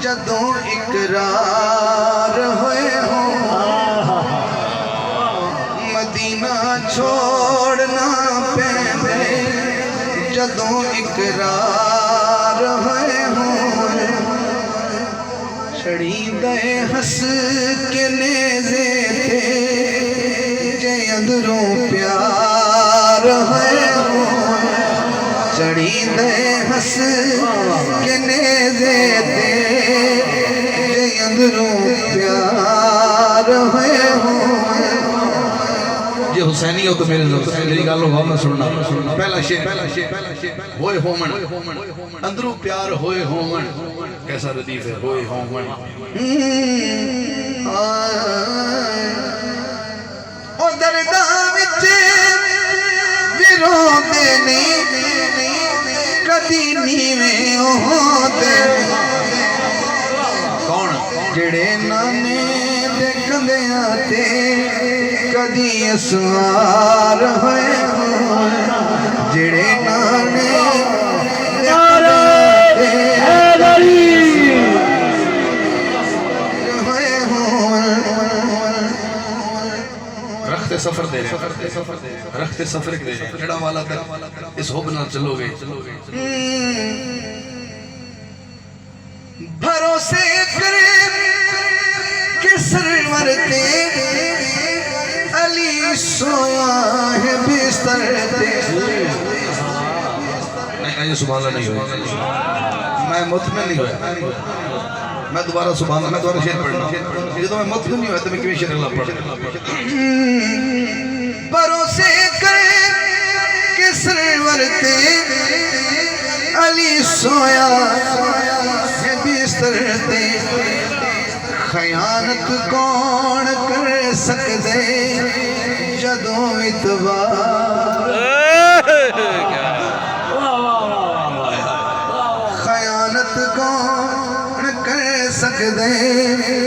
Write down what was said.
جدوں اقرار ہوئے ہوں مدینہ چھوڑنا پے جدوں اقرار ہوئے ہوں چھڑی دے ہس کے نیزے تھے جے اندروں پیار ہوئے ہوں چڑی دے ہس کے نیزے تھے جے اندروں پیار ہوئے ہوں یہ حسینی ہو تو میری گالوں غور نہ سننا پہلا شیر ہوئے ہومن اندروں پیار ہوئے ہومن کیسا ردیف ہے ہوئے ہومن او درداں وچ ویروں دینے کدی نیویں ہوندے کون جڑے نانے دے کندیاں تے کدی اسوار ہوئے ہوں جڑے نانے دے کندیاں تے ہوئے ہوں رکھتے سفر دے رہے رکھتے سفر دے رہے جڑا والا تک اس حب نہ چلو گے بھروسے کرے کہ سرور تے علی سویا ہے بستر تے نہیں سبحان اللہ نہیں ہوئے میں مطمئن نہیں ہوئے میں دوبارہ سبحان اللہ میں دوبارہ شیر پڑھنا جدو میں مطمئن نہیں ہوئے تو میں کیوں شیر اللہ پڑھنا بھروسے کرے کہ سرور تے علی سویا ہے بستر تے خیانت کون کر سکدے جدوں اتبار خیانت کون کر سکدے